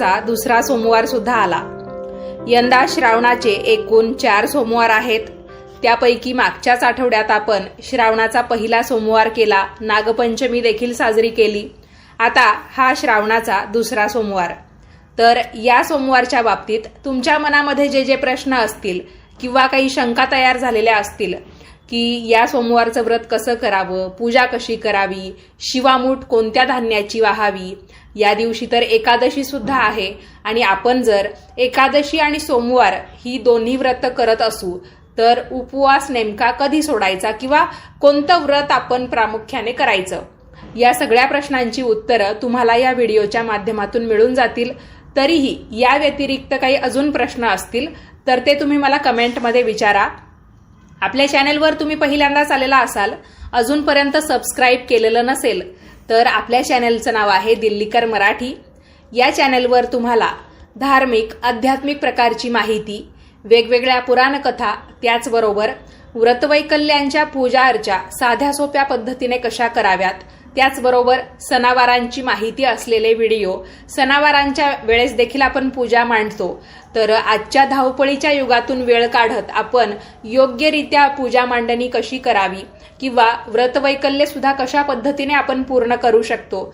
श्रावणाचा दुसरा सोमवार सुद्धा आला। यंदा श्रावणाचे एकूण 4 सोमवार आहेत। त्यापैकी मागच्याच आठवड्यात आपण श्रावणाचा पहिला सोमवार केला, नागपंचमी देखील साजरी केली। आता हा श्रावणाचा दुसरा सोमवार। तर या सोमवारच्या बाबतीत तुमच्या मनामध्ये जे प्रश्न असतील किंवा काही शंका तयार झालेल्या असतील की या सोमवारचं व्रत कसं करावं, पूजा कशी करावी, शिवामूठ कोणत्या धान्याची वाहावी, या दिवशी तर एकादशी सुद्धा आहे आणि आपण जर एकादशी आणि सोमवार ही दोन्ही व्रत करत असू तर उपवास नेमका कधी सोडायचा किंवा कोणतं व्रत आपण प्रामुख्याने करायचं, या सगळ्या प्रश्नांची उत्तरं तुम्हाला या व्हिडिओच्या माध्यमातून मिळून जातील। तरीही या व्यतिरिक्त काही अजून प्रश्न असतील तर ते तुम्ही मला कमेंटमध्ये विचारा। आपल्या चॅनलवर तुम्ही पहिल्यांदाच आलेला असाल, अजूनपर्यंत सबस्क्राईब केलेलं नसेल तर आपल्या चॅनलचं नाव आहे दिल्लीकर मराठी। या चॅनलवर तुम्हाला धार्मिक आध्यात्मिक प्रकारची माहिती, वेगवेगळ्या पुराण कथा, त्याचबरोबर व्रतवैकल्यांच्या पूजा अर्चा साध्या सोप्या पद्धतीने कशा कराव्यात, त्याचबरोबर सणावारांची माहिती असलेले व्हिडिओ, सणावारांच्या वेळेस देखील आपण पूजा मांडतो, तर आजच्या धावपळीच्या युगातून वेळ काढत आपण योग्यरित्या पूजा मांडणी कशी करावी किंवा व्रतवैकल्य सुद्धा कशा पद्धतीने आपण पूर्ण करू शकतो,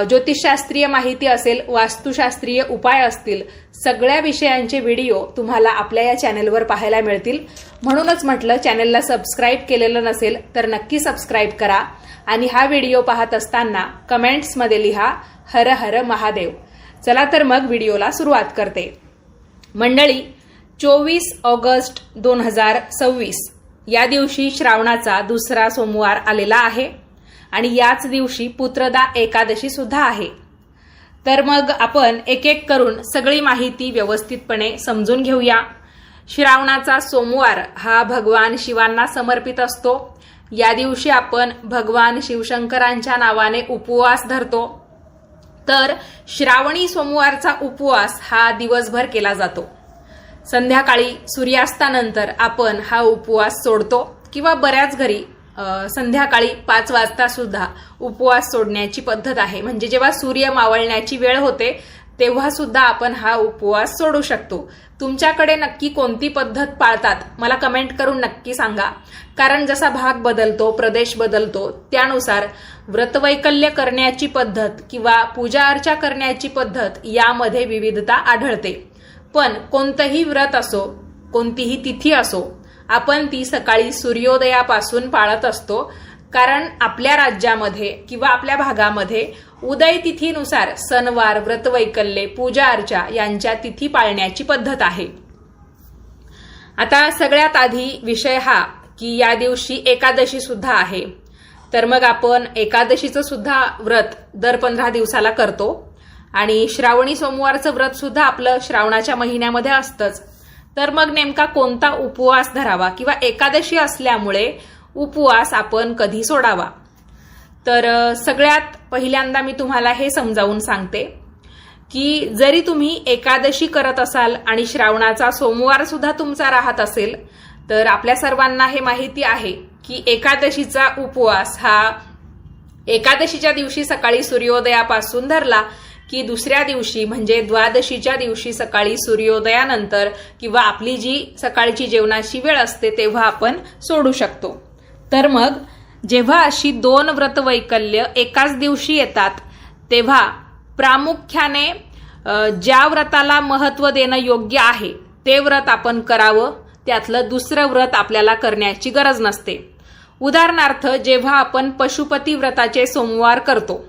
ज्योतिषशास्त्रीय माहिती असेल, वास्तुशास्त्रीय उपाय असतील, सगळ्या विषयांचे व्हिडिओ तुम्हाला आपल्या या चॅनलवर पाहायला मिळतील। म्हणूनच म्हटलं, चॅनलला सबस्क्राईब केलेलं नसेल तर नक्की सबस्क्राईब करा आणि हा व्हिडिओ पाहत असताना कमेंट्समध्ये लिहा हर हर महादेव। चला तर मग व्हिडिओला सुरुवात करते। मंडळी, 24 ऑगस्ट 2026 या दिवशी श्रावणाचा दुसरा सोमवार आलेला आहे आणि याच दिवशी पुत्रदा एकादशी सुद्धा आहे। तर मग आपण एक एक करून सगळी माहिती व्यवस्थितपणे समजून घेऊया। श्रावणाचा सोमवार हा भगवान शिवांना समर्पित असतो। या दिवशी आपण भगवान शिवशंकरांच्या नावाने उपवास धरतो। तर श्रावणी सोमवारचा उपवास हा दिवसभर केला जातो। संध्याकाळी सूर्यास्तानंतर आपण हा उपवास सोडतो किंवा बऱ्याच घरी संध्याकाळी 5 वाजता सुद्धा उपवास सोडण्याची पद्धत आहे। म्हणजे जेव्हा सूर्य मावळण्याची वेळ होते तेव्हा सुद्धा आपण हा उपवास सोडू शकतो। तुमच्याकडे नक्की कोणती पद्धत पाळतात मला कमेंट करून नक्की सांगा, कारण जसा भाग बदलतो, प्रदेश बदलतो, त्यानुसार व्रतवैकल्य करण्याची पद्धत किंवा पूजा अर्चा करण्याची पद्धत यामध्ये विविधता आढळते। पण कोणतंही व्रत असो, कोणतीही तिथी असो, आपण ती सकाळी सूर्योदयापासून पाळत असतो, कारण आपल्या राज्यामध्ये किंवा आपल्या भागामध्ये उदय तिथीनुसार सणवार, व्रतवैकल्ये, पूजा अर्चा यांच्या तिथी पाळण्याची पद्धत आहे। आता सगळ्यात आधी विषय हा की या दिवशी एकादशी सुद्धा आहे। तर मग आपण एकादशीचं सुद्धा व्रत दर 15 दिवसाला करतो आणि श्रावणी सोमवारचं व्रत सुद्धा आपलं श्रावणाच्या महिन्यामध्ये असतंच। तर मग नेमका कोणता उपवास धरावा किंवा एकादशी असल्यामुळे उपवास आपण कधी सोडावा, तर सगळ्यात पहिल्यांदा मी तुम्हाला हे समजावून सांगते की जरी तुम्ही एकादशी करत असाल आणि श्रावणाचा सोमवार सुद्धा तुमचा राहत असेल तर आपल्या सर्वांना हे माहिती आहे की एकादशीचा उपवास हा एकादशीच्या दिवशी सकाळी सूर्योदयापासून धरला की दुसऱ्या दिवशी म्हणजे द्वादशीच्या दिवशी सकाळी सूर्योदयानंतर किंवा आपली जी सकाळची जेवणाची वेळ असते तेव्हा आपण सोडू शकतो। तर मग जेव्हा अशी 2 व्रतवैकल्य एकाच दिवशी येतात तेव्हा प्रामुख्याने ज्या व्रताला महत्त्व देणं योग्य आहे ते व्रत आपण करावं, त्यातलं दुसरं व्रत आपल्याला करण्याची गरज नसते। उदाहरणार्थ, जेव्हा आपण पशुपती व्रताचे सोमवार करतो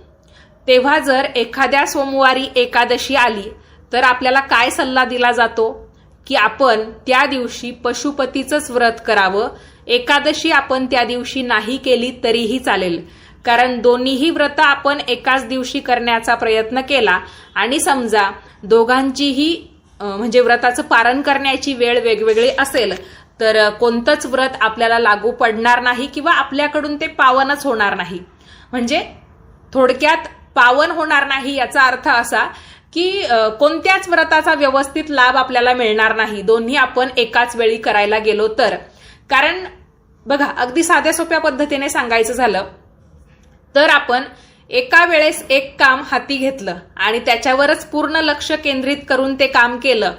तेव्हा जर एखाद्या सोमवारी एकादशी आली तर आपल्याला काय सल्ला दिला जातो की आपण त्या दिवशी पशुपतीचंच व्रत करावं। एकादशी आपण त्या दिवशी नाही केली तरीही चालेल, कारण दोन्हीही व्रत आपण एकाच दिवशी करण्याचा प्रयत्न केला आणि समजा दोघांचीही म्हणजे व्रताचं पारण करण्याची वेळ वेगवेगळी असेल तर कोणतंच व्रत आपल्याला लागू पडणार नाही किंवा आपल्याकडून ते पावनच होणार नाही। म्हणजे थोडक्यात पावन होणार नाही याचा अर्थ असा की कोणत्याच व्रताचा व्यवस्थित लाभ आपल्याला मिळणार नाही दोन्ही आपण एकाच वेळी करायला गेलो तर। कारण बघा, अगदी साध्या सोप्या पद्धतीने सांगायचं झालं तर आपण एका वेळेस एक काम हाती घेतलं आणि त्याच्यावरच पूर्ण लक्ष केंद्रित करून ते काम केलं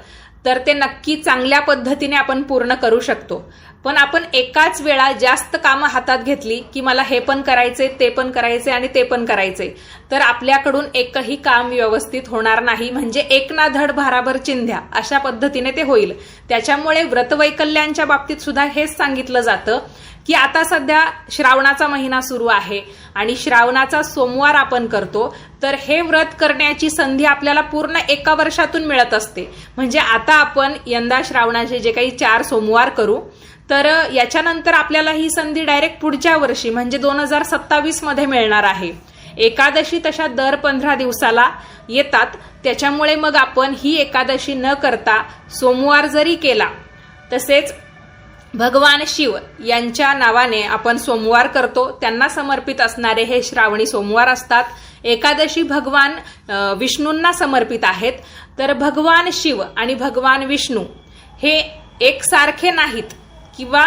तर ते नक्की चांगल्या पद्धतीने आपण पूर्ण करू शकतो. पण आपण एकाच वेळा जास्त कामं हातात घेतली की मला हे पण करायचे, ते पण करायचे आणि ते पण करायचे, तर आपल्याकडून एकही काम व्यवस्थित होणार नाही. म्हणजे एक ना धड भाराभर चिंध्या अशा पद्धतीने ते होईल. त्याच्यामुळे व्रतवैकल्यांच्या बाबतीत सुद्धा हेच सांगितलं जातं की आता सध्या श्रावणाचा महिना सुरू आहे आणि श्रावणाचा सोमवार आपण करतो, तर हे व्रत करण्याची संधी आपल्याला पूर्ण एका वर्षातून मिळत असते. म्हणजे आता आपण यंदा श्रावणाचे जे काही 4 सोमवार करू, तर याच्यानंतर आपल्याला ही संधी डायरेक्ट पुढच्या वर्षी म्हणजे 2027 मध्ये मिळणार आहे. एकादशी तशा दर 15 दिवसाला येतात. त्याच्यामुळे मग आपण ही एकादशी न करता सोमवार जरी केला, तसेच भगवान शिव यांच्या नावाने आपण सोमवार करतो, त्यांना समर्पित असणारे हे श्रावणी सोमवार असतात. एकादशी भगवान विष्णूंना समर्पित आहेत. तर भगवान शिव आणि भगवान विष्णू हे एकसारखे नाहीत किंवा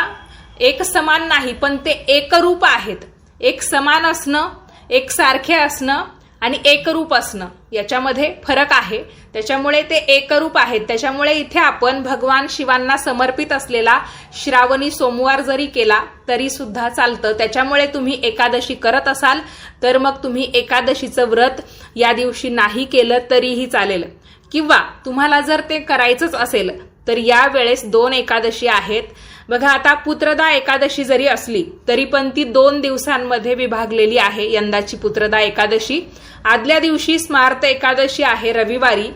एक समान नाही, पण ते एकरूप आहेत. एक समान असणं, एकसारखे असणं आणि एकरूप असणं याच्यामध्ये फरक आहे. त्याच्यामुळे ते एकरूप आहेत. त्याच्यामुळे इथे आपण भगवान शिवांना समर्पित असलेला श्रावणी सोमवार जरी केला तरी सुद्धा चालतं. त्याच्यामुळे तुम्ही एकादशी करत असाल तर मग तुम्ही एकादशीचं व्रत या दिवशी नाही केलं तरीही चालेल. किंवा तुम्हाला जर ते करायचंच असेल तर या वेळेस 2 एकादशी आहेत. बघा, आता पुत्रदा एकादशी जरी असली तरी पण ती 2 दिवसांमध्ये विभागलेली आहे. यंदाची पुत्रदा एकादशी आदल्या दिवशी स्मार्त एकादशी आहे रविवारी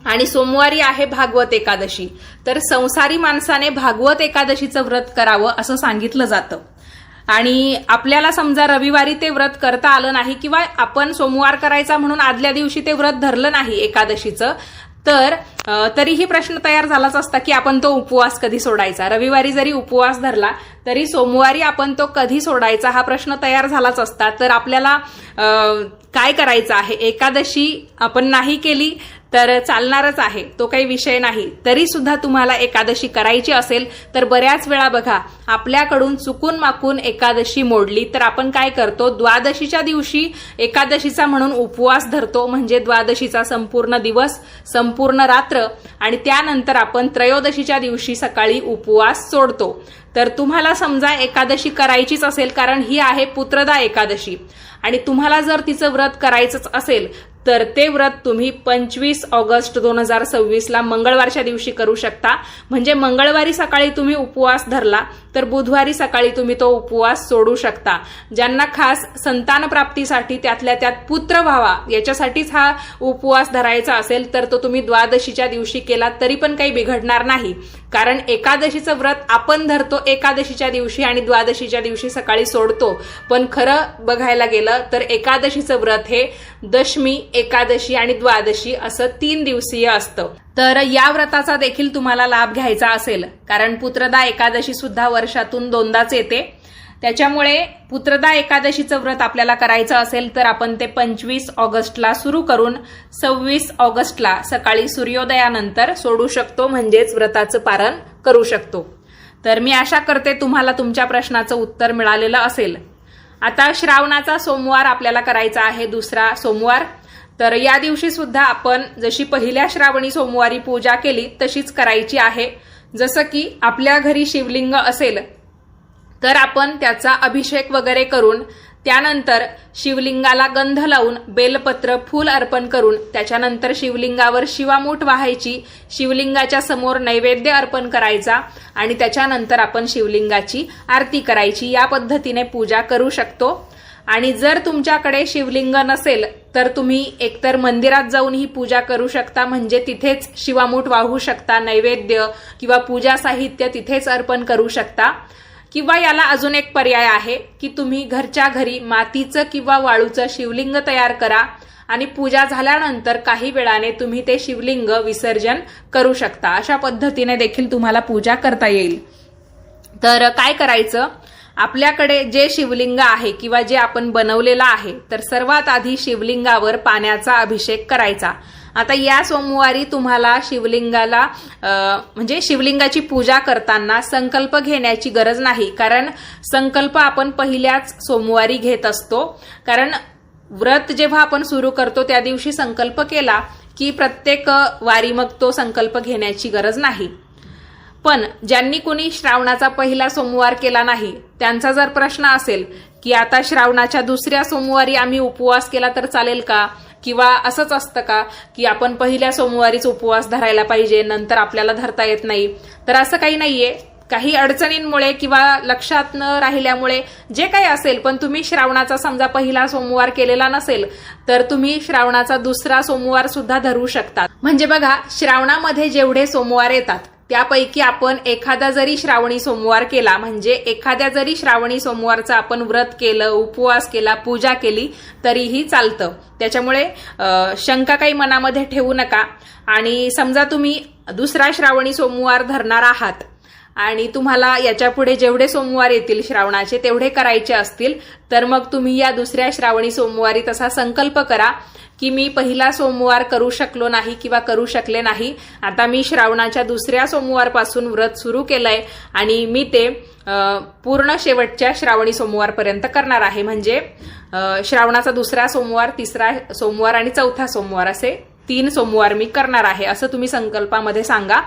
आणि सोमवारी आहे भागवत एकादशी. तर संसारी माणसाने भागवत एकादशीचं व्रत करावं असं सांगितलं जातं. आणि आपल्याला समजा रविवारी ते व्रत करता आलं नाही किंवा आपण सोमवार करायचा म्हणून आदल्या दिवशी ते व्रत धरलं नाही एकादशीचं, तर तरीही प्रश्न तयार झालाच असता की आपण तो उपवास कधी सोडायचा. रविवारी जरी उपवास धरला तरी सोमवारी आपण तो कधी सोडायचा हा प्रश्न तयार झालाच असता. तर आपल्याला काय करायचं आहे, एकादशी आपण नाही केली तर चालणारच आहे, तो काही विषय नाही. तरी सुद्धा तुम्हाला एकादशी करायची असेल तर बऱ्याच वेळा बघा आपल्याकडून चुकून माकून एकादशी मोडली तर आपण काय करतो, द्वादशीच्या दिवशी एकादशीचा म्हणून उपवास धरतो. म्हणजे द्वादशीचा संपूर्ण दिवस, संपूर्ण रात्र आणि त्यानंतर आपण त्रयोदशीच्या दिवशी सकाळी उपवास सोडतो. तर तुम्हाला समजा एकादशी करायचीच असेल, कारण ही आहे पुत्रदा एकादशी, आणि तुम्हाला जर तिचं व्रत करायचंच असेल तर ते व्रत तुम्ही 25 ऑगस्ट 2026 मंगळवारच्या दिवशी करू शकता. म्हणजे मंगळवारी सकाळी तुम्ही उपवास धरला तर बुधवारी सकाळी तुम्ही तो उपवास सोडू शकता. ज्यांना खास संतान प्राप्तीसाठी त्यातल्या त्यात पुत्र व्हावा याच्यासाठीच हा उपवास धरायचा असेल तर तो तुम्ही द्वादशीच्या दिवशी केला तरी पण काही बिघडणार नाही. कारण एकादशीचं व्रत आपण धरतो एकादशीच्या दिवशी आणि द्वादशीच्या दिवशी सकाळी सोडतो. पण खरं बघायला गेलं तर एकादशीचं व्रत हे दशमी, एकादशी आणि द्वादशी असं 3 दिवसीय असतं. तर या व्रताचा देखील तुम्हाला लाभ घ्यायचा असेल, कारण पुत्रदा एकादशी सुद्धा वर्षातून 2दाच येते. त्याच्यामुळे पुत्रदा एकादशीचं व्रत आपल्याला करायचं असेल तर आपण ते 25 ऑगस्टला सुरू करून 26 ऑगस्टला सकाळी सूर्योदयानंतर सोडू शकतो. म्हणजेच व्रताचं पारण करू शकतो. तर मी आशा करते तुम्हाला तुमच्या प्रश्नाचं उत्तर मिळालेलं असेल. आता श्रावणाचा सोमवार आपल्याला करायचा आहे, 2रा सोमवार. तर या दिवशी सुद्धा आपण जशी पहिल्या श्रावणी सोमवारी पूजा केली तशीच करायची आहे. जसं की आपल्या घरी शिवलिंग असेल तर आपण त्याचा अभिषेक वगैरे करून त्यानंतर शिवलिंगाला गंध लावून बेलपत्र, फूल अर्पण करून त्याच्यानंतर शिवलिंगावर शिवामूठ वाहायची, शिवलिंगाच्या समोर नैवेद्य अर्पण करायचा आणि त्याच्यानंतर आपण शिवलिंगाची आरती करायची. या पद्धतीने पूजा करू शकतो. आणि जर तुमच्याकडे शिवलिंग नसेल तर तुम्ही एकतर मंदिरात जाऊन ही पूजा करू शकता. म्हणजे तिथेच शिवामूठ वाहू शकता, नैवेद्य किंवा पूजा साहित्य तिथेच अर्पण करू शकता. किंवा याला अजून एक पर्याय आहे की तुम्ही घरच्या घरी मातीचं किंवा वाळूचं शिवलिंग तयार करा आणि पूजा झाल्यानंतर काही वेळाने तुम्ही ते शिवलिंग विसर्जन करू शकता. अशा पद्धतीने देखील तुम्हाला पूजा करता येईल. तर काय करायचं, आपल्याकडे जे शिवलिंग आहे किंवा जे आपण बनवलेलं आहे तर सर्वात आधी शिवलिंगावर पाण्याचा अभिषेक करायचा. आता या सोमवारी तुम्हाला शिवलिंगाला म्हणजे शिवलिंगाची पूजा करताना संकल्प घेण्याची गरज नाही, कारण संकल्प आपण पहिल्याच सोमवारी घेत असतो. कारण व्रत जेव्हा आपण सुरू करतो त्या दिवशी संकल्प केला की प्रत्येक वारी मग तो संकल्प घेण्याची गरज नाही. पण ज्यांनी कोणी श्रावणाचा पहिला सोमवार केला नाही त्यांचा जर प्रश्न असेल की आता श्रावणाच्या दुसऱ्या सोमवारी आम्ही उपवास केला तर चालेल का, किंवा असंच असतं का की आपण पहिल्या सोमवारीच उपवास धरायला पाहिजे नंतर आपल्याला धरता येत नाही, तर असं काही नाहीये. काही अडचणींमुळे किंवा लक्षात न राहिल्यामुळे जे काही असेल, पण तुम्ही श्रावणाचा समजा पहिला सोमवार केलेला नसेल तर तुम्ही श्रावणाचा दुसरा सोमवार सुद्धा धरू शकता. म्हणजे बघा, श्रावणामध्ये जेवढे सोमवार येतात त्यापैकी आपण एखादा जरी श्रावणी सोमवार केला, म्हणजे एखाद्या जरी श्रावणी सोमवारचा आपण व्रत केलं, उपवास केला, पूजा केली तरीही चालतं. त्याच्यामुळे शंका काही मनामध्ये ठेवू नका. आणि समजा तुम्ही दुसरा श्रावणी सोमवार धरणार आहात आणि तुम्हाला याच्या पुढे जेवढे सोमवार येतील श्रावणाचे तेवढे करायचे असतील तर मग तुम्ही या दुसऱ्या श्रावणी सोमवारी तसा संकल्प करा की मी पहिला सोमवार करू शकलो नाही किंवा करू शकले नाही, आता मी श्रावणाच्या दुसऱ्या सोमवारपासून व्रत सुरू केलंय आणि मी ते पूर्ण शेवटच्या श्रावणी सोमवारपर्यंत करणार आहे. म्हणजे श्रावणाचा दुसरा सोमवार, तिसरा सोमवार आणि चौथा सोमवार असे 3 सोमवार मी करणार आहे असं तुम्ही संकल्पामध्ये सांगा.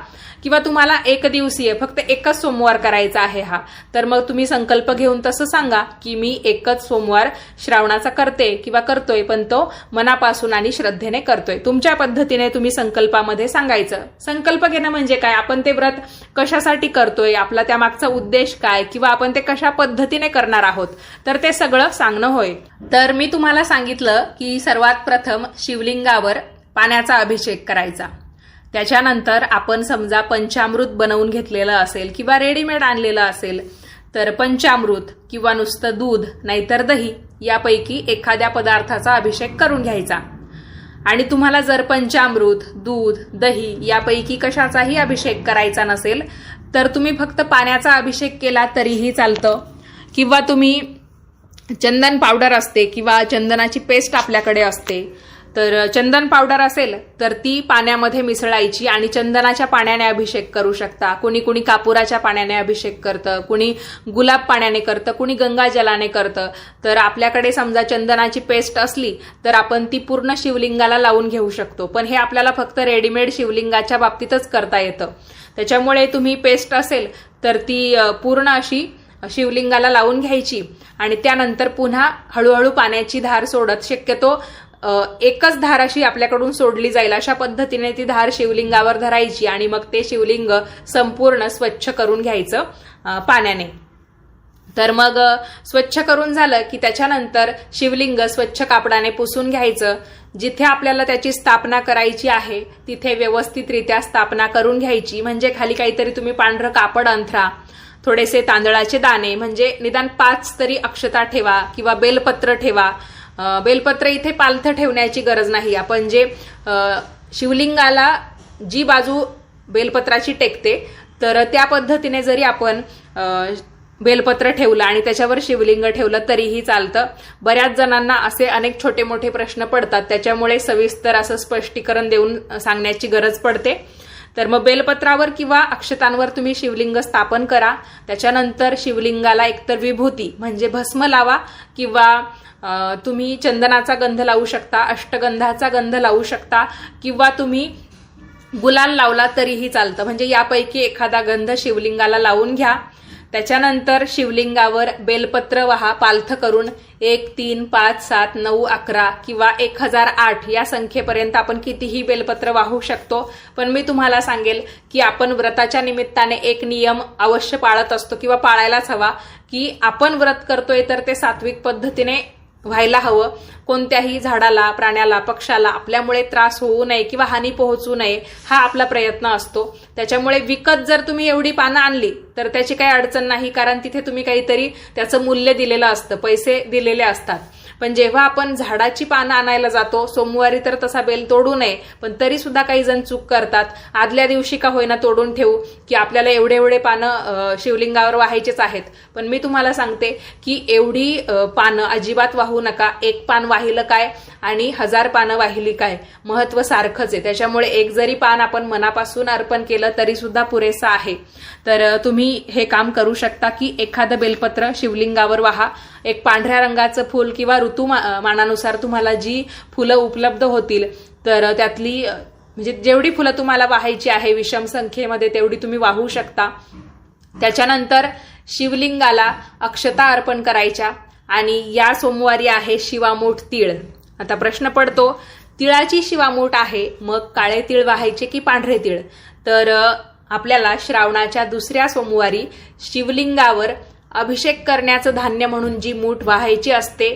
किंवा तुम्हाला एक दिवसीय फक्त एकच सोमवार करायचा आहे हा, तर मग तुम्ही संकल्प घेऊन तसं सांगा की मी एकच सोमवार श्रावणाचा करते किंवा करतोय, पण तो मनापासून आणि श्रद्धेने करतोय. तुमच्या पद्धतीने तुम्ही संकल्पामध्ये सांगायचं. संकल्प घेणं म्हणजे काय, आपण ते व्रत कशासाठी करतोय, आपला त्यामागचा उद्देश काय, किंवा आपण ते कशा पद्धतीने करणार आहोत, तर ते सगळं सांगणं होय. तर मी तुम्हाला सांगितलं की सर्वात प्रथम शिवलिंगावर पाण्याचा अभिषेक करायचा. त्याच्यानंतर आपण समजा पंचामृत बनवून घेतलेलं असेल किंवा रेडीमेड आणलेलं असेल तर पंचामृत किंवा नुसतं दूध नाहीतर दही यापैकी एखाद्या पदार्थाचा अभिषेक करून घ्यायचा. आणि तुम्हाला जर पंचामृत, दूध, दही यापैकी कशाचाही अभिषेक करायचा नसेल तर तुम्ही फक्त पाण्याचा अभिषेक केला तरीही चालतं. किंवा तुम्ही चंदन पावडर असते किंवा चंदनाची पेस्ट आपल्याकडे असते, तर चंदन पावडर असेल तर ती पाण्यामध्ये मिसळायची आणि चंदनाच्या पाण्याने अभिषेक करू शकता. कुणी कुणी कापुराच्या पाण्याने अभिषेक करतं, कुणी गुलाब पाण्याने करतं, कुणी गंगाजलाने करतं. तर आपल्याकडे समजा चंदनाची पेस्ट असली तर आपण ती पूर्ण शिवलिंगाला लावून घेऊ शकतो. पण हे आपल्याला फक्त रेडीमेड शिवलिंगाच्या बाबतीतच करता येतं. त्याच्यामुळे तुम्ही पेस्ट असेल तर ती पूर्ण अशी शिवलिंगाला लावून घ्यायची आणि त्यानंतर पुन्हा हळूहळू पाण्याची धार सोडत, शक्यतो एकच धार अशी आपल्याकडून सोडली जाईल अशा पद्धतीने ती धार शिवलिंगावर धरायची आणि मग ते शिवलिंग संपूर्ण स्वच्छ करून घ्यायचं पाण्याने. तर मग स्वच्छ करून झालं की त्याच्यानंतर शिवलिंग स्वच्छ कापडाने पुसून घ्यायचं. जिथे आपल्याला त्याची स्थापना करायची आहे तिथे व्यवस्थितरित्या स्थापना करून घ्यायची. म्हणजे खाली काहीतरी तुम्ही पांढरं कापड अंथरा, थोडेसे तांदळाचे दाणे, म्हणजे निदान 5 तरी अक्षता ठेवा किंवा बेलपत्र ठेवा. बेलपत्र इथे पालथं ठेवण्याची गरज नाही. आपण जे शिवलिंगाला जी बाजू बेलपत्राची टेकते तर त्या पद्धतीने जरी आपण बेलपत्र ठेवलं आणि त्याच्यावर शिवलिंग ठेवलं तरीही चालतं. बऱ्याच जणांना असे अनेक छोटे मोठे प्रश्न पडतात, त्याच्यामुळे सविस्तर असं स्पष्टीकरण देऊन सांगण्याची गरज पडते. तर मग बेलपत्रावर किंवा अक्षतांवर तुम्ही शिवलिंग स्थापन करा. त्याच्यानंतर शिवलिंगाला एकतर विभूती म्हणजे भस्म लावा किंवा तुम्ही चंदनाचा गंध लावू शकता, अष्टगंधाचा गंध लावू शकता किंवा तुम्ही गुलाल लावला तरीही चालतं. म्हणजे यापैकी एखादा गंध शिवलिंगाला लावून घ्या. त्याच्यानंतर शिवलिंगावर बेलपत्र वाहा पालथ करून 1, 3, 5, 7, 9, 11 किंवा 1008 या संख्येपर्यंत आपण कितीही बेलपत्र वाहू शकतो. पण मी तुम्हाला सांगेल की आपण व्रताच्या निमित्ताने एक नियम अवश्य पाळत असतो किंवा पाळायलाच हवा की आपण व्रत करतोय तर ते सात्विक पद्धतीने व्हायला हवं. कोणत्याही झाडाला, प्राण्याला, पक्षाला आपल्यामुळे त्रास होऊ नये किंवा हानी पोहोचू नये हा आपला प्रयत्न असतो. त्याच्यामुळे विकत जर तुम्ही एवढी पानं आणली तर त्याची काही अडचण नाही, कारण तिथे तुम्ही काहीतरी त्याचं मूल्य दिलेलं असतं, पैसे दिलेले असतात. पण जेव्हा आपण झाडाची पानं आणायला जातो, सोमवारी तर तसा बेल तोडू नये, पण तरी सुद्धा काही जण चूक करतात. आदल्या दिवशी का होईना तोडून ठेवू की आपल्याला एवढे एवढे पानं शिवलिंगावर वाहायचेच आहेत. पण मी तुम्हाला सांगते की एवढी पानं अजिबात वाहू नका. 1 पान वाहिलं काय आणि 1000 पानं वाहिली काय, महत्व सारखंच आहे. त्याच्यामुळे एक जरी पान आपण मनापासून अर्पण केलं तरी सुद्धा पुरेसं आहे. तर तुम्ही हे काम करू शकता की एखादं बेलपत्र शिवलिंगावर वाहा, एक पांढऱ्या रंगाचं फूल किंवा ऋतुमानानुसार तुम्हाला जी फुलं उपलब्ध होतील तर त्यातली म्हणजे जेवढी फुलं तुम्हाला वाहायची आहे विषम संख्येमध्ये तेवढी तुम्ही वाहू शकता. त्याच्यानंतर शिवलिंगाला अक्षता अर्पण करायच्या आणि या सोमवारी आहे शिवामूठ तीळ. आता प्रश्न पडतो, तिळाची शिवामूठ आहे मग काळे तीळ वाहायचे की पांढरे तीळ? तर आपल्याला श्रावणाच्या दुसऱ्या सोमवारी शिवलिंगावर अभिषेक करण्याचं धान्य म्हणून जी मूठ वाहायची असते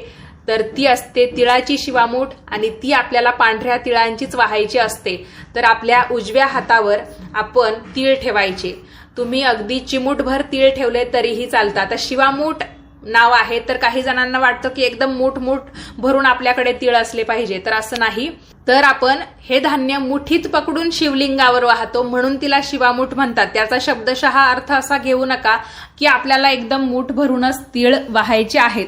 तर ती असते तिळाची शिवामूठ आणि ती आपल्याला पांढऱ्या तिळांचीच वाहायची असते. तर आपल्या उजव्या हातावर आपण तीळ ठेवायचे. तुम्ही अगदी चिमूटभर तीळ ठेवले तरीही चालतं. आता शिवामूठ नाव आहे तर काही जणांना वाटतं की एकदम मूठ भरून आपल्याकडे तीळ असले पाहिजे, तर असं नाही. तर आपण हे धान्य मुठीत पकडून शिवलिंगावर वाहतो म्हणून तिला शिवामूठ म्हणतात. त्याचा शब्दशः अर्थ असा घेऊ नका की आपल्याला एकदम मूठ भरूनच तीळ वाहायचे आहेत.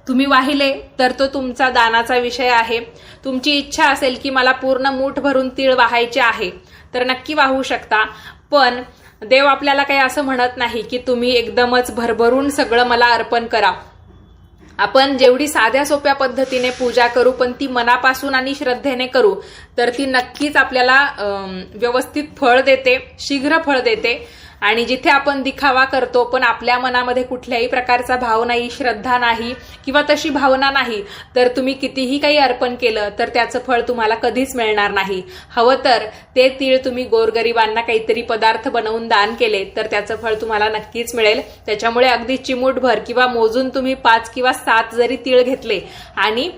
तुम्ही वाहिले तर तो तुमचा दानाचा विषय आहे. तुमची इच्छा असेल की मला पूर्ण मूठ भरून तीळ वाहायचे आहे तर नक्की वाहू शकता. पण देव आपल्याला काही असं म्हणत नाही की तुम्ही एकदमच भरभरून सगळं मला अर्पण करा. आपण जेवढी साध्या सोप्या पद्धतीने पूजा करू पण ती मनापासून आणि श्रद्धेने करू तर ती नक्कीच आपल्याला व्यवस्थित फळ देते, शीघ्र फळ देते. आणि जिथे आपण दिखावा करतो पण आपल्या मनामध्ये कुठल्याही प्रकारचा भाव नाही, श्रद्धा नाही किंवा तशी भावना नाही, तर तुम्ही कितीही काही अर्पण केलं तर त्याचं फळ तुम्हाला कधीच मिळणार नाही. हवं तर ते तीळ तुम्ही गोरगरिबांना काहीतरी पदार्थ बनवून दान केले तर त्याचं फळ तुम्हाला नक्कीच मिळेल. त्याच्यामुळे अगदी चिमूटभर किंवा मोजून तुम्ही 5 किंवा 7 जरी तीळ घेतले आणि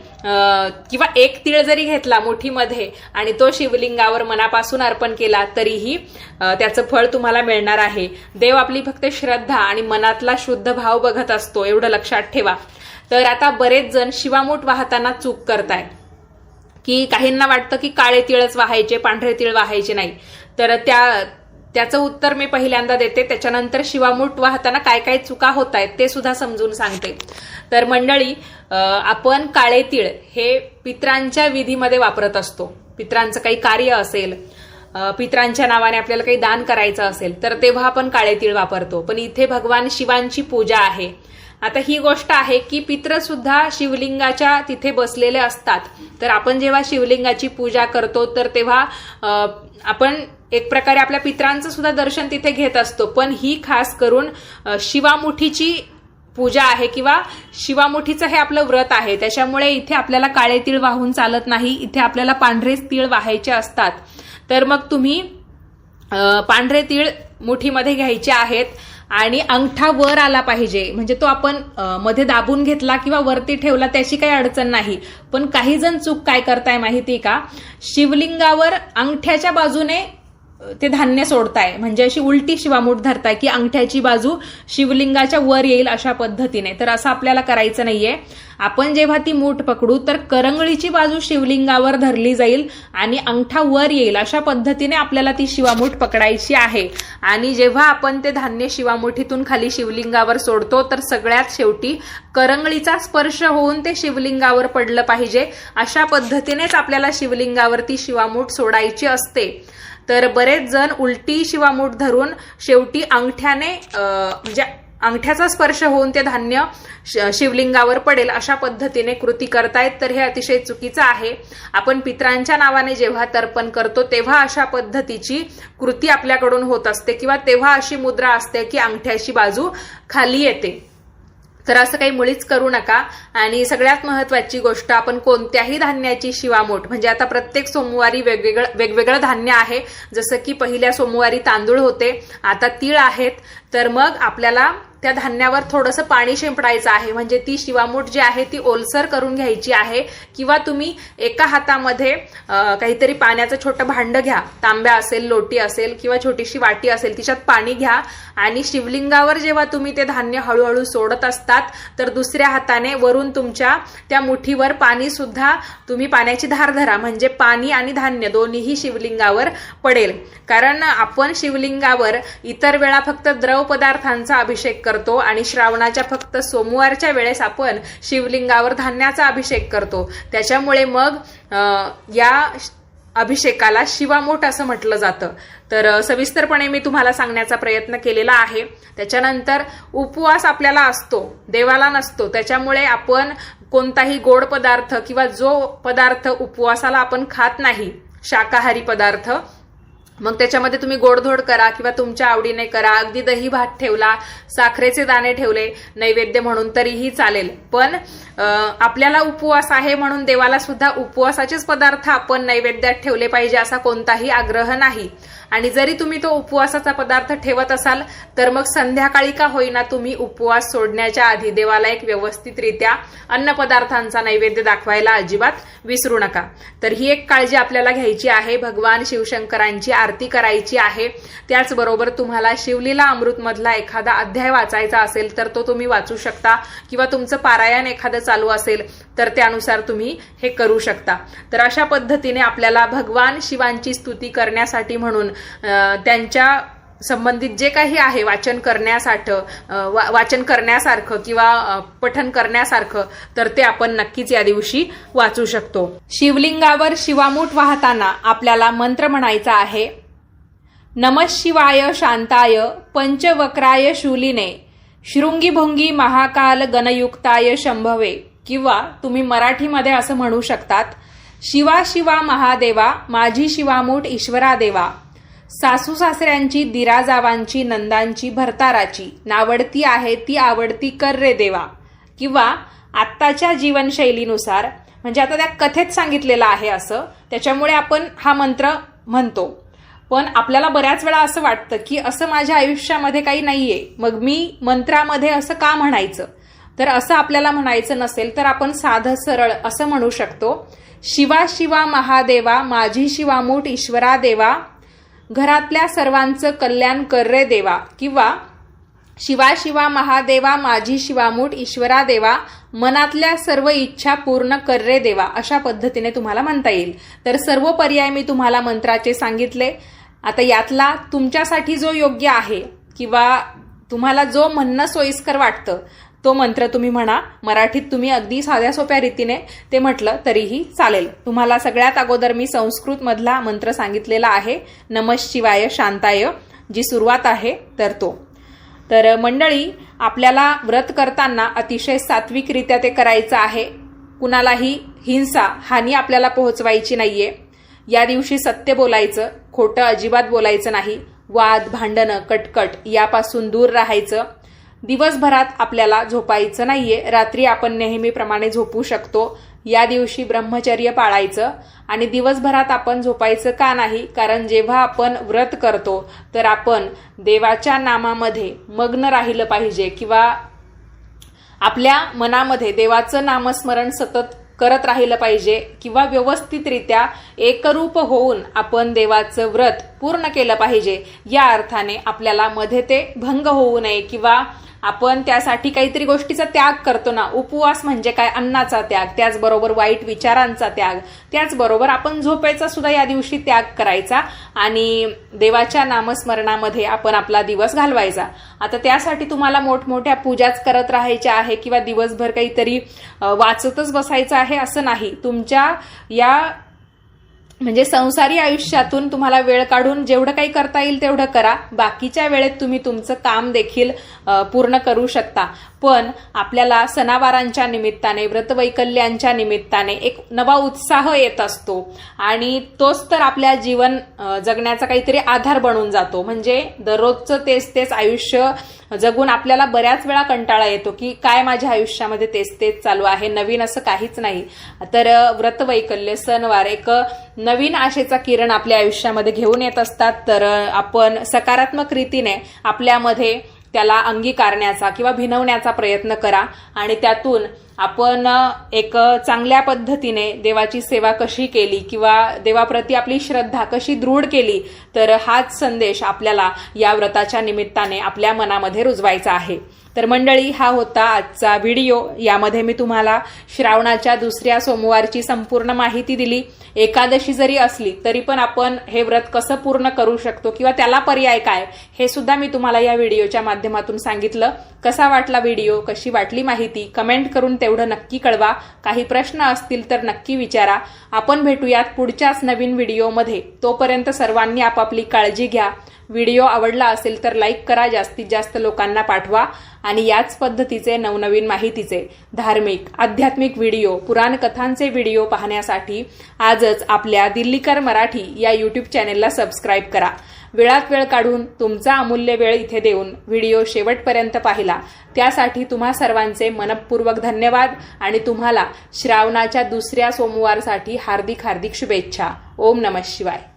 किंवा 1 तीळ जरी घेतला मुठीमध्ये आणि तो शिवलिंगावर मनापासून अर्पण केला तरीही त्याचं फळ तुम्हाला मिळणार आहे. देव आपली फक्त श्रद्धा आणि मनातला शुद्ध भाव बघत असतो, एवढं लक्षात ठेवा. तर आता बरेच जण शिवामूठ वाहताना चूक करताय की काहींना वाटतं की काळे तीळच वाहायचे, पांढरे तीळ वाहायचे नाही. तर त्याचं उत्तर मी पहिल्यांदा देते, त्याच्यानंतर शिवामूठ वाहताना काय काय चुका होत आहेत ते सुद्धा समजून सांगते. तर मंडळी, आपण काळे तीळ हे पित्रांच्या विधीमध्ये वापरत असतो. पित्रांचं काही कार्य असेल, पित्रांच्या नावाने आपल्याला काही दान करायचं असेल तर तेव्हा आपण काळे तीळ वापरतो. पण इथे भगवान शिवांची पूजा आहे. आता ही गोष्ट आहे की पित्र सुद्धा शिवलिंगाच्या तिथे बसलेले असतात. तर आपण जेव्हा शिवलिंगाची पूजा करतो तर तेव्हा आपण एक प्रकारे आपल्या पित्रांचं सुद्धा दर्शन तिथे घेत असतो. पण ही खास करून शिवामुठीची पूजा आहे किंवा शिवामुठीचं हे आपलं व्रत आहे. त्याच्यामुळे इथे आपल्याला काळे तीळ वाहून चालत नाही, इथे आपल्याला पांढरेच तीळ वाहायचे असतात. तर मग तुम्ही पांढरे तीळ मुठीमध्ये घ्यायचे आहेत आणि अंगठा वर आला पाहिजे. म्हणजे तो आपण मध्ये दाबून घेतला किंवा वरती ठेवला त्याची काही अडचण नाही. पण काही जण चूक काय करताय माहिती का, शिवलिंगावर अंगठ्याच्या बाजूने ते धान्य सोडताय, म्हणजे अशी उलटी शिवामूठ धरताय की अंगठ्याची बाजू शिवलिंगाच्या वर येईल अशा पद्धतीने. तर असं आपल्याला करायचं नाहीये. आपण जेव्हा ती मूठ पकडू तर करंगळीची बाजू शिवलिंगावर धरली जाईल आणि अंगठा वर येईल अशा पद्धतीने आपल्याला ती शिवामूठ पकडायची आहे. आणि जेव्हा आपण ते धान्य शिवामुठीतून खाली शिवलिंगावर सोडतो तर सगळ्यात शेवटी करंगळीचा स्पर्श होऊन ते शिवलिंगावर पडलं पाहिजे. अशा पद्धतीनेच आपल्याला शिवलिंगावरती शिवामूठ सोडायची असते. तर बरेच जण उलटी शिवामूठ धरून शेवटी अंगठ्याने म्हणजे अंगठ्याचा स्पर्श होऊन ते धान्य शिवलिंगावर पडेल अशा पद्धतीने कृती करतायत. तर हे अतिशय चुकीचं आहे. आपण पित्रांच्या नावाने जेव्हा तर्पण करतो तेव्हा अशा पद्धतीची कृती आपल्याकडून होत असते किंवा तेव्हा अशी मुद्रा असते की अंगठ्याची बाजू खाली येते. तर असं काही मुळीच करू नका. आणि सगळ्यात महत्वाची गोष्ट, आपण कोणत्याही धान्याची शिवामूठ म्हणजे आता प्रत्येक सोमवारी वेगवेगळं धान्य आहे. जसं की पहिल्या सोमवारी तांदूळ होते, आता तीळ आहेत. तर मग आपल्याला त्या धान्यावर थोडंसं पाणी शिंपडायचं आहे. म्हणजे ती शिवामूठ जी आहे ती ओलसर करून घ्यायची आहे. किंवा तुम्ही एका हातामध्ये काहीतरी पाण्याचं छोटं भांडं घ्या, तांब्या असेल, लोटी असेल किंवा छोटीशी वाटी असेल, तिच्यात पाणी घ्या आणि शिवलिंगावर जेव्हा तुम्ही ते धान्य हळूहळू सोडत असतात तर दुसऱ्या हाताने वरून तुमच्या त्या मुठीवर पाणी सुद्धा तुम्ही पाण्याची धार धरा. म्हणजे पाणी आणि धान्य दोन्हीही शिवलिंगावर पडेल. कारण आपण शिवलिंगावर इतर वेळा फक्त द्रव पदार्थांचा अभिषेक करतो आणि श्रावणाच्या फक्त सोमवारच्या वेळेस आपण शिवलिंगावर धान्याचा अभिषेक करतो. त्याच्यामुळे मग या अभिषेकाला शिवामूठ असं म्हटलं जातं. तर सविस्तरपणे मी तुम्हाला सांगण्याचा प्रयत्न केलेला आहे. त्याच्यानंतर उपवास आपल्याला असतो, देवाला नसतो. त्याच्यामुळे आपण कोणताही गोड पदार्थ किंवा जो पदार्थ उपवासाला आपण खात नाही, शाकाहारी पदार्थ, मग त्याच्यामध्ये तुम्ही गोडधोड करा किंवा तुमच्या आवडीने करा. अगदी दही भात ठेवला, साखरेचे दाणे ठेवले नैवेद्य म्हणून तरीही चालेल. पण आपल्याला उपवास आहे म्हणून देवाला सुद्धा उपवासाचेच पदार्थ आपण नैवेद्यात ठेवले पाहिजे असा कोणताही आग्रह नाही. आणि जरी तुम्ही तो उपवासाचा पदार्थ ठेवत असाल तर मग संध्याकाळी का होईना तुम्ही उपवास सोडण्याच्या आधी देवाला एक व्यवस्थितरित्या अन्न पदार्थांचा नैवेद्य दाखवायला अजिबात विसरू नका. तर ही एक काळजी आपल्याला घ्यायची आहे. भगवान शिवशंकरांची आरती करायची आहे. त्याचबरोबर तुम्हाला शिवलीला अमृत मधला एखादा अध्याय वाचायचा असेल तर तो तुम्ही वाचू शकता किंवा तुमचं पारायण एखादं चालू असेल तर त्यानुसार तुम्ही हे करू शकता. तर अशा पद्धतीने आपल्याला भगवान शिवांची स्तुती करण्यासाठी म्हणून त्यांच्या संबंधित जे काही आहे वाचन करण्यासारखं किंवा पठण करण्यासारखं तर ते आपण नक्कीच या दिवशी वाचू शकतो. शिवलिंगावर शिवामूठ वाहताना आपल्याला मंत्र म्हणायचा आहे. नमः शिवाय शांताय पंचवक्राय शूलिने शृंगीभुंगी महाकाल गणयुक्ताय शंभवे, किंवा तुम्ही मराठीमध्ये असं म्हणू शकतात. शिवा शिवा महादेवा माझी शिवामूठ ईश्वरा देवा, सासू सासऱ्यांची दिरा जावांची नंदांची भरताराची, नावडती आहे ती आवडती कर रे देवा. किंवा आत्ताच्या जीवनशैलीनुसार, म्हणजे आता त्या कथेत सांगितलेलं आहे असं, त्याच्यामुळे आपण हा मंत्र म्हणतो. पण आपल्याला बऱ्याच वेळा असं वाटतं की असं माझ्या आयुष्यामध्ये काही नाहीये, मग मी मंत्रामध्ये असं का म्हणायचं. तर असं आपल्याला म्हणायचं नसेल तर आपण साधं सरळ असं म्हणू शकतो. शिवा शिवा महादेवा माझी शिवामूठ ईश्वरा देवा, घरातल्या सर्वांचं कल्याण कर रे देवा. किंवा शिवा शिवा महादेवा माझी शिवामूठ ईश्वरा देवा, मनातल्या सर्व इच्छा पूर्ण कर रे देवा. अशा पद्धतीने तुम्हाला म्हणता येईल. तर सर्व पर्याय मी तुम्हाला मंत्राचे सांगितले. आता यातला तुमच्यासाठी जो योग्य आहे किंवा तुम्हाला जो म्हणणं सोयीस्कर वाटतं तो मंत्र तुम्ही म्हणा. मराठीत तुम्ही अगदी साध्या सोप्या रीतीने ते म्हटलं तरीही चालेल. तुम्हाला सगळ्यात अगोदर मी संस्कृत मधला मंत्र सांगितलेला आहे, नमः शिवाय शांताय, जी सुरुवात आहे तर तो. तर मंडळी, आपल्याला व्रत करताना अतिशय सात्विकरित्या ते करायचं आहे. कुणालाही हिंसा हानी आपल्याला पोहोचवायची नाहीये. या दिवशी सत्य बोलायचं, खोटं अजिबात बोलायचं नाही. वाद भांडणं कटकट यापासून दूर राहायचं. दिवसभरात आपल्याला झोपायचं नाहीये. रात्री आपण नेहमीप्रमाणे झोपू शकतो. या दिवशी ब्रह्मचर्य पाळायचं. आणि दिवसभरात आपण झोपायचं का नाही, कारण जेव्हा आपण व्रत करतो तर आपण देवाच्या नामामध्ये मग्न राहिलं पाहिजे किंवा आपल्या मनामध्ये देवाचं नामस्मरण सतत करत राहिलं पाहिजे किंवा व्यवस्थितरित्या एकरूप होऊन आपण देवाचं व्रत पूर्ण केलं पाहिजे. या अर्थाने आपल्याला मध्ये ते भंग होऊ नये किंवा आपण त्यासाठी काहीतरी गोष्टीचा त्याग करतो ना. उपवास म्हणजे काय, अन्नाचा त्याग, त्याचबरोबर वाईट विचारांचा त्याग, त्याचबरोबर आपण झोपेचा सुद्धा या दिवशी त्याग करायचा आणि देवाच्या नामस्मरणामध्ये आपण आपला दिवस घालवायचा. आता त्यासाठी तुम्हाला मोठमोठ्या पूजाच करत राहायच्या आहे किंवा दिवसभर काहीतरी वाचतच बसायचं आहे असं नाही. तुमच्या या म्हणजे संसारी आयुष्यातून तुम्हाला वेळ काढून जेवढं काही करता येईल तेवढं करा. बाकीच्या वेळेत तुम्ही तुमचं काम देखील पूर्ण करू शकता. पण आपल्याला सणावारांच्या निमित्ताने, व्रतवैकल्यांच्या निमित्ताने एक नवा उत्साह येत असतो आणि तोच तर आपल्या जीवन जगण्याचा काहीतरी आधार बनून जातो. म्हणजे दररोजचं तेच तेच आयुष्य जगून आपल्याला बऱ्याच वेळा कंटाळा येतो की काय माझ्या आयुष्यामध्ये तेच तेच चालू आहे, नवीन असं काहीच नाही. तर व्रतवैकल्य, सणवार एक नवीन आशेचा किरण आपल्या आयुष्यामध्ये घेऊन येत असतात. तर आपण सकारात्मक रीतीने आपल्यामध्ये त्याला अंगीकारण्याचा किंवा भिनवण्याचा प्रयत्न करा आणि त्यातून आपण एक चांगल्या पद्धतीने देवाची सेवा कशी केली किंवा देवाप्रती आपली श्रद्धा कशी दृढ केली, तर हाच संदेश आपल्याला या व्रताच्या निमित्ताने आपल्या मनामध्ये रुजवायचा आहे. तर मंडळी, हा होता आजचा व्हिडिओ. यामध्ये मी तुम्हाला श्रावणाच्या दुसऱ्या सोमवारची संपूर्ण माहिती दिली. एकादशी जरी असली तरी पण आपण हे व्रत कसं पूर्ण करू शकतो किंवा त्याला पर्याय काय हे सुद्धा मी तुम्हाला या व्हिडिओच्या माध्यमातून सांगितलं. कसा वाटला व्हिडिओ, कशी वाटली माहिती, कमेंट करून तेवढं नक्की कळवा. काही प्रश्न असतील तर नक्की विचारा. आपण भेटूयात पुढच्याच नवीन व्हिडिओमध्ये. तोपर्यंत सर्वांनी आपापली काळजी घ्या. व्हिडिओ आवडला असेल तर लाईक करा, जास्तीत जास्त लोकांना पाठवा आणि याच पद्धतीचे नवनवीन माहितीचे धार्मिक आध्यात्मिक व्हिडिओ, पुराण कथांचे व्हिडिओ पाहण्यासाठी आजच आपल्या दिल्लीकर मराठी या यूट्यूब चॅनेलला सबस्क्राईब करा. वेळात वेळ काढून तुमचा अमूल्य वेळ इथे देऊन व्हिडिओ शेवटपर्यंत पाहिला त्यासाठी तुम्हा सर्वांचे मनपूर्वक धन्यवाद आणि तुम्हाला श्रावणाच्या दुसऱ्या सोमवारसाठी हार्दिक हार्दिक शुभेच्छा. ओम नमः शिवाय.